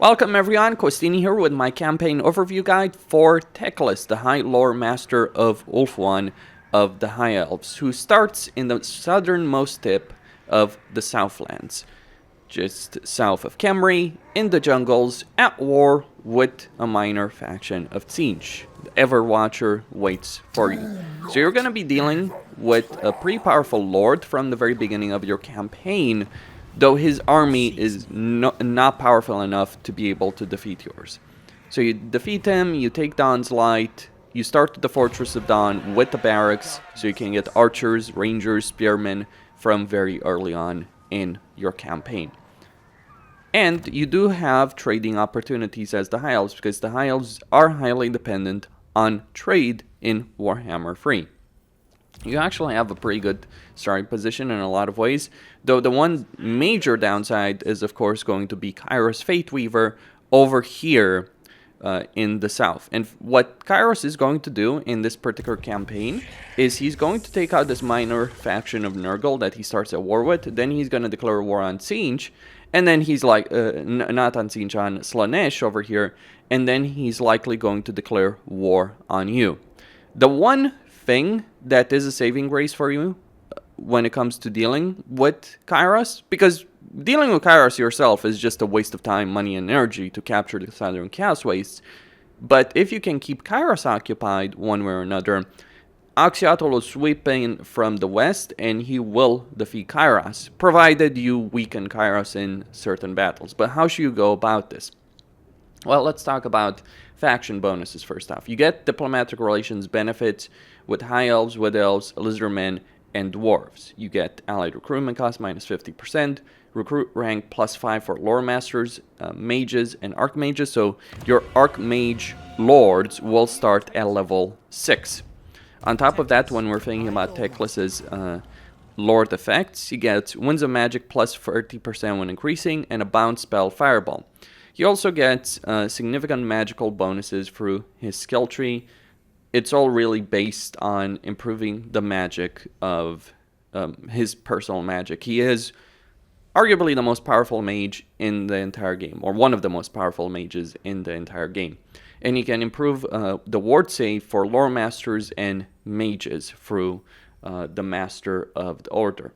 Welcome everyone, Costin here with my campaign overview guide for Teclis, the High Loremaster of Ulthuan of the High Elves, who starts in the southernmost tip of the Southlands, just south of Khemri, in the jungles, at war with a minor faction of Tzeentch. The Everwatcher waits for you. So you're going to be dealing with a pretty powerful lord from the very beginning of your campaign, though his army is not powerful enough to be able to defeat yours. So you defeat him, you take Dawn's Light, you start the Fortress of Dawn with the barracks, so you can get archers, rangers, spearmen from very early on in your campaign. And you do have trading opportunities as the High Elves, because the High Elves are highly dependent on trade in Warhammer 3. You actually have a pretty good starting position in a lot of ways, though the one major downside is of course going to be Kairos Fateweaver over here in the south. And what Kairos is going to do in this particular campaign is he's going to take out this minor faction of Nurgle that he starts at war with, then he's going to declare war on Tzeentch, and then he's like, not on Tzeentch, on Slaanesh over here, and then he's likely going to declare war on you. The one thing that is a saving grace for you when it comes to dealing with Kairos, because dealing with Kairos yourself is just a waste of time, money, and energy to capture the Southern Chaos Wastes. But if you can keep Kairos occupied one way or another, Axiatl will sweep in from the west and he will defeat Kairos, provided you weaken Kairos in certain battles. But how should you go about this? Well, let's talk about faction bonuses first off. You get diplomatic relations benefits with High Elves, Wood Elves, Lizardmen, and Dwarves. You get allied recruitment cost minus 50%, recruit rank plus 5 for Loremasters, Mages, and Archmages. So your Archmage Lords will start at level 6. On top of that, when we're thinking about Teclis's Lord effects, you get Winds of Magic plus 30% when increasing, and a bounce spell Fireball. He also gets significant magical bonuses through his skill tree. It's all really based on improving the magic of his personal magic. He is arguably the most powerful mage in the entire game, or one of the most powerful mages in the entire game. And he can improve the ward save for Loremasters and mages through the Master of the Order.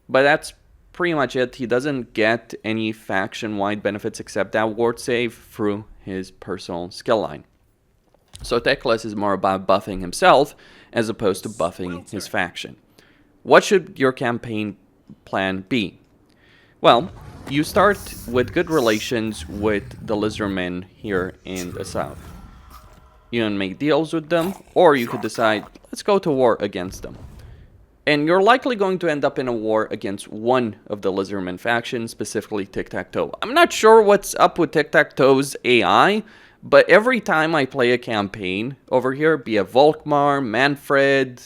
But that's pretty much it. He doesn't get any faction-wide benefits except that ward save through his personal skill line. So Teclis is more about buffing himself as opposed to buffing his faction. What should your campaign plan be? Well, you start with good relations with the Lizardmen here in the south. You can make deals with them, or you could decide, let's go to war against them. And you're likely going to end up in a war against one of the Lizardmen factions, specifically Tic-Tac-Toe. I'm not sure what's up with Tic-Tac-Toe's AI, but every time I play a campaign over here, be it Volkmar, Manfred,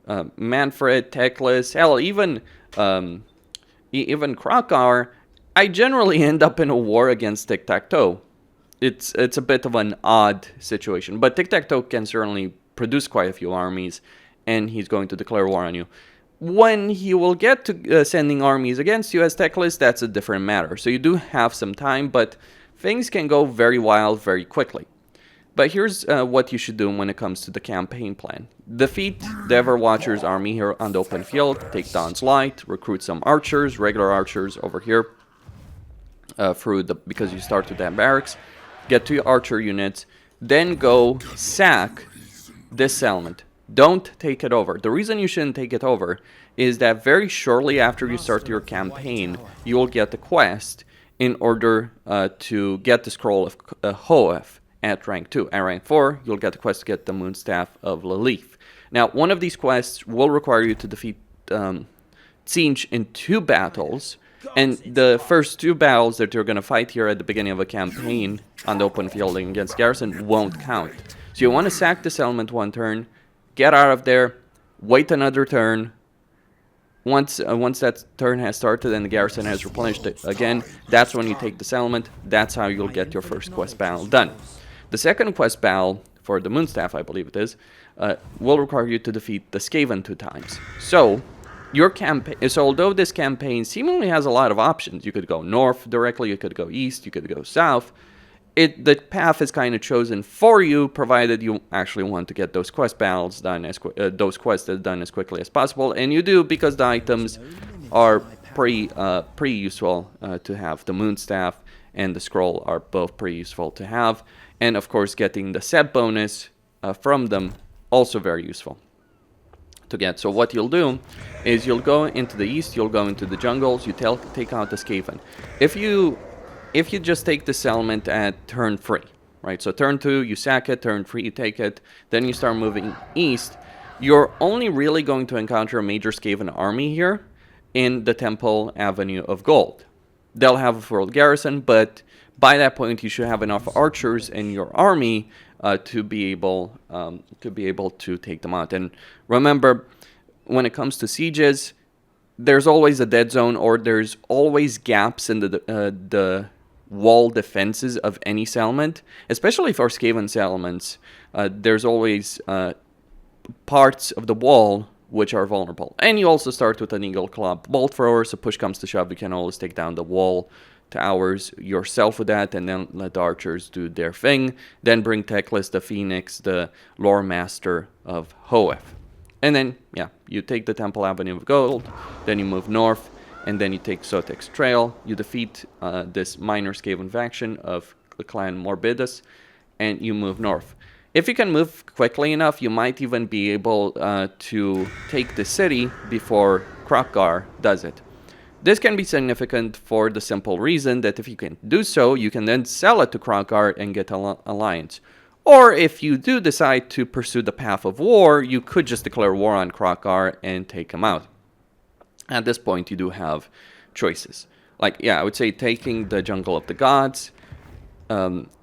Teclis, hell, even Krakar, I generally end up in a war against Tic-Tac-Toe. It's a bit of an odd situation, but Tic-Tac-Toe can certainly produce quite a few armies, and he's going to declare war on you. When he will get to sending armies against you as Teclis, that's a different matter. So you do have some time, but things can go very wild very quickly. But here's what you should do when it comes to the campaign plan. Defeat the Everwatcher's army here on the open field, take Dawn's Light, recruit some archers, regular archers over here, because you start with that barracks, get 2 archer units, then go sack this settlement. Don't take it over. The reason you shouldn't take it over is that very shortly after you start your campaign, you will get the quest in order to get the scroll of Hoeth at rank 2. At rank 4, you'll get the quest to get the Moonstaff of Lilith. Now, one of these quests will require you to defeat Tzeentch in 2 battles, and the first 2 battles that you're going to fight here at the beginning of a campaign on the open field against Garrison won't count. So you want to sack the settlement 1 turn, get out of there, wait another turn. Once that turn has started and the garrison has replenished it again, that's when you take the settlement. That's how you'll get your first quest battle done. The second quest battle, for the Moonstaff I believe it is, will require you to defeat the Skaven 2 times. So your campaign, so although this campaign seemingly has a lot of options, you could go north directly, you could go east, you could go south. The path is kind of chosen for you, provided you actually want to get those quest battles done those quests done as quickly as possible, and you do, because the items are pretty useful to have. The moon staff and the scroll are both pretty useful to have, and of course getting the set bonus from them also very useful to get. So what you'll do is you'll go into the east, you'll go into the jungles, you take out the Skaven. If you just take the settlement at turn 3, right? So turn 2, you sack it, turn 3, you take it, then you start moving east, you're only really going to encounter a major Skaven army here in the Temple Avenue of Gold. They'll have a full garrison, but by that point you should have enough archers in your army to be able to take them out. And remember, when it comes to sieges, there's always a dead zone, or there's always gaps in the wall defenses of any settlement, especially for Skaven settlements. There's always parts of the wall which are vulnerable. And you also start with an Eagle Claw bolt thrower, so push comes to shove, you can always take down the wall towers yourself with that, and then let the archers do their thing. Then bring Teclis, the Phoenix, the Loremaster of Hoeth. And then, yeah, you take the Temple Avenue of Gold, then you move north, and then you take Sotek's Trail, you defeat this minor Skaven faction of the clan Morbidus, and you move north. If you can move quickly enough, you might even be able to take the city before Kroq-Gar does it. This can be significant for the simple reason that if you can do so, you can then sell it to Kroq-Gar and get an alliance. Or if you do decide to pursue the path of war, you could just declare war on Kroq-Gar and take him out. At this point, you do have choices. Like, yeah, I would say taking the Jungle of the Gods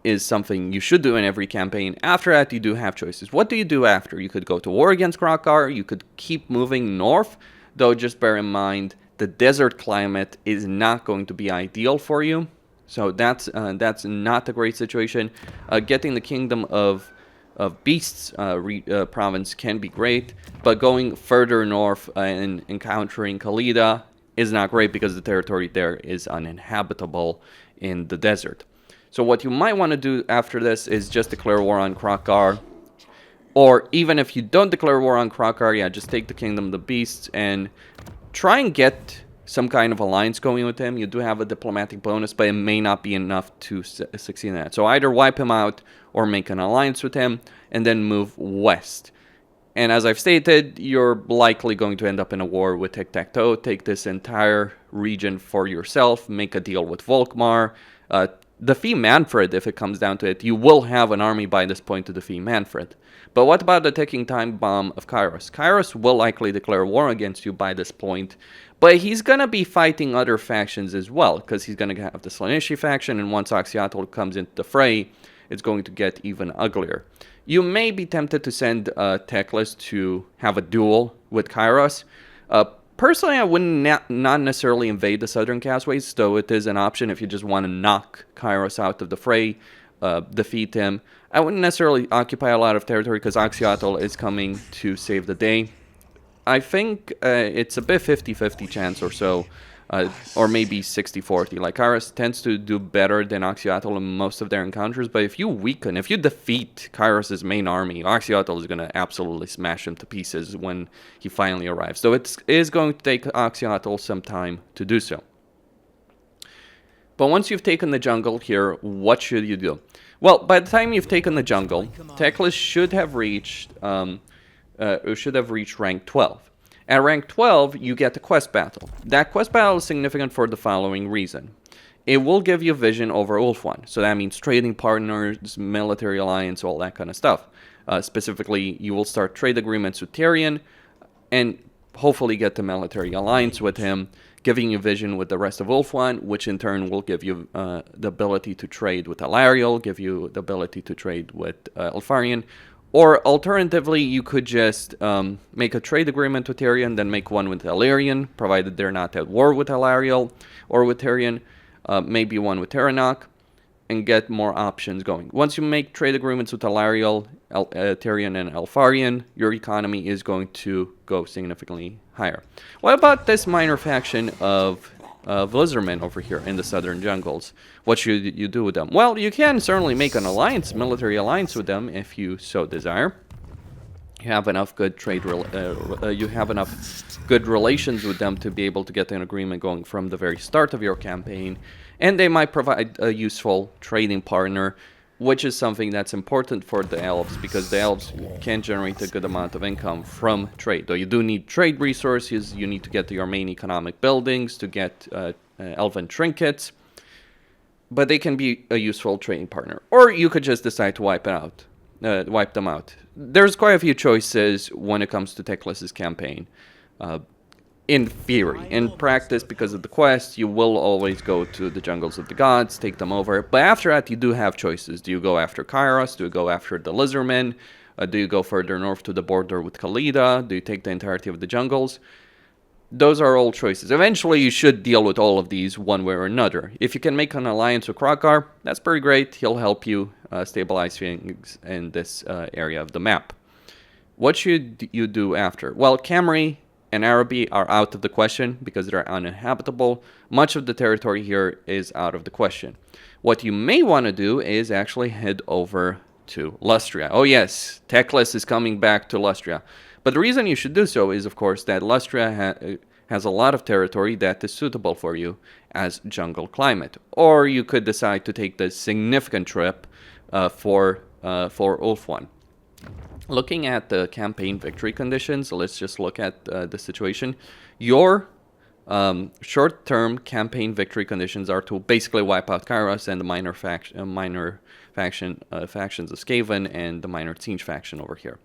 is something you should do in every campaign. After that, you do have choices. What do you do after? You could go to war against Kroq-Gar. You could keep moving north, though just bear in mind the desert climate is not going to be ideal for you. So that's not a great situation. Getting the Kingdom of Beasts province can be great, but going further north and encountering Khalida is not great because the territory there is uninhabitable in the desert. So what you might want to do after this is just declare war on Kroq-Gar, or even if you don't declare war on Kroq-Gar, yeah, just take the Kingdom of the Beasts and try and get some kind of alliance going with him. You do have a diplomatic bonus, but it may not be enough to succeed in that. So either wipe him out or make an alliance with him and then move west. And as I've stated, you're likely going to end up in a war with Tic-Tac-Toe. Take this entire region for yourself, make a deal with Volkmar, defeat Manfred if it comes down to it. You will have an army by this point to defeat Manfred. But what about the ticking time bomb of Kairos? Kairos will likely declare war against you by this point, but he's going to be fighting other factions as well, because he's going to have the Slaaneshi faction, and once Oxyatl comes into the fray, it's going to get even uglier. You may be tempted to send Teclis to have a duel with Kairos. Personally, I wouldn't not necessarily invade the Southern Castaways, though it is an option if you just want to knock Kairos out of the fray, defeat him. I wouldn't necessarily occupy a lot of territory because Oxyatl is coming to save the day. I think it's a bit 50-50 chance or so, or maybe 60-40. Like, Kairos tends to do better than Oxyatl in most of their encounters, but if you defeat Kairos' main army, Oxyatl is going to absolutely smash him to pieces when he finally arrives. So it is going to take Oxyatl some time to do so. But once you've taken the jungle here, what should you do? Well, by the time you've taken the jungle, Teclis should have reached rank 12. At rank 12, you get the quest battle. That quest battle is significant for the following reason. It will give you vision over Ulthuan. So that means trading partners, military alliance, all that kind of stuff. Specifically, you will start trade agreements with Tyrion and hopefully get the military alliance with him, giving you vision with the rest of Ulthuan, which in turn will give you the ability to trade with Alariel, give you the ability to trade with Elfarion. Or alternatively, you could just make a trade agreement with Tyrion, then make one with Illyrian, provided they're not at war with Alariel or with Tyrion, maybe one with Terranok, and get more options going. Once you make trade agreements with Alariel, Tyrion, and Elfarion, your economy is going to go significantly higher. What about this minor faction of Lizardmen over here in the southern jungles? What should you do with them? Well, you can certainly make an alliance, military alliance with them if you so desire. You have enough good you have enough good relations with them to be able to get an agreement going from the very start of your campaign, and they might provide a useful trading partner, which is something that's important for the elves, because the elves can generate a good amount of income from trade. Though you do need trade resources, you need to get to your main economic buildings to get elven trinkets, but they can be a useful trading partner. Or you could just decide to wipe them out. There's quite a few choices when it comes to Teclis' campaign. In theory. In practice, because of the quest, you will always go to the jungles of the gods, take them over. But after that, you do have choices. Do you go after Kairos? Do you go after the Lizardmen? Do you go further north to the border with Khalida? Do you take the entirety of the jungles? Those are all choices. Eventually, you should deal with all of these one way or another. If you can make an alliance with Krogar, that's pretty great. He'll help you stabilize things in this area of the map. What should you do after? Well, Camry and Araby are out of the question because they're uninhabitable. Much of the territory here is out of the question. What you may want to do is actually head over to Lustria. Oh yes, Teclis is coming back to Lustria. But the reason you should do so is, of course, that Lustria has a lot of territory that is suitable for you as jungle climate. Or you could decide to take the significant trip for Ulthuan. Looking at the campaign victory conditions, let's just look at the situation. Your short-term campaign victory conditions are to basically wipe out Kairos and the minor factions of Skaven and the minor siege faction over here.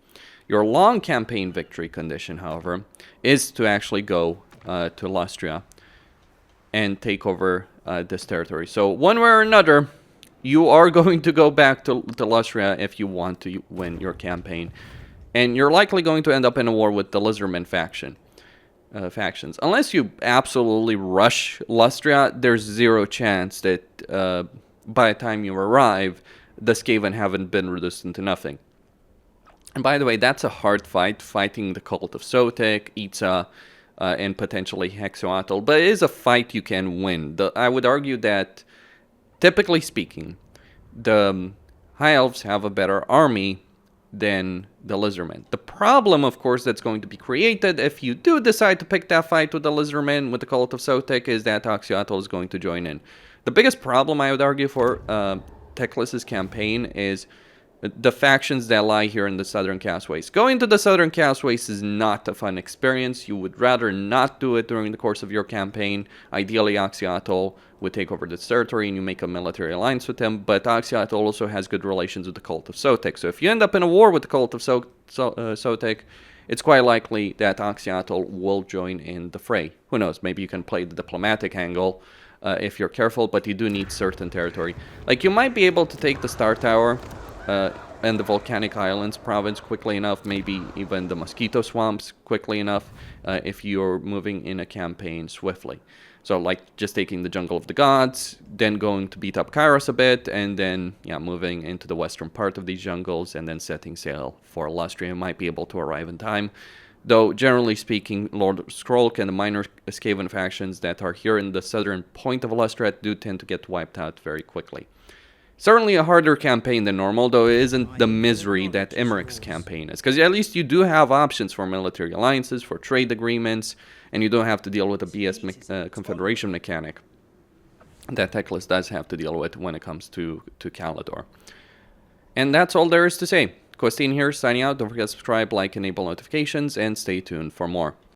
Your long campaign victory condition, however, is to actually go to Lustria and take over this territory. So one way or another, you are going to go back to Lustria if you want to win your campaign. And you're likely going to end up in a war with the Lizardmen factions. Unless you absolutely rush Lustria, there's zero chance that by the time you arrive, the Skaven haven't been reduced into nothing. And by the way, that's a hard fight, fighting the cult of Sotek, Itza, and potentially Hexoatl. But it is a fight you can win. I would argue that, typically speaking, the High Elves have a better army than the Lizardmen. The problem, of course, that's going to be created if you do decide to pick that fight with the Lizardmen, with the cult of Sotek, is that Hexoatl is going to join in. The biggest problem, I would argue, for Teclis' campaign is the factions that lie here in the Southern Castways. Going to the Southern Castways is not a fun experience. You would rather not do it during the course of your campaign. Ideally, Hexoatl would take over this territory and you make a military alliance with him, but Hexoatl also has good relations with the cult of Sotek. So if you end up in a war with the cult of Sotek, it's quite likely that Hexoatl will join in the fray. Who knows, maybe you can play the diplomatic angle if you're careful, but you do need certain territory. Like, you might be able to take the Star Tower and the Volcanic Islands province quickly enough, maybe even the Mosquito Swamps quickly enough, if you're moving in a campaign swiftly. So, like, just taking the Jungle of the Gods, then going to beat up Kairos a bit, and then, yeah, moving into the western part of these jungles, and then setting sail for Lustria. Might be able to arrive in time. Though, generally speaking, Lord Skrolk and the minor Skaven factions that are here in the southern point of Lustria do tend to get wiped out very quickly. Certainly a harder campaign than normal, though it isn't the misery that Emmeric's campaign is. Because at least you do have options for military alliances, for trade agreements, and you don't have to deal with the BS confederation mechanic that Teclis does have to deal with when it comes to Calador. And that's all there is to say. Costin here, signing out. Don't forget to subscribe, like, enable notifications, and stay tuned for more.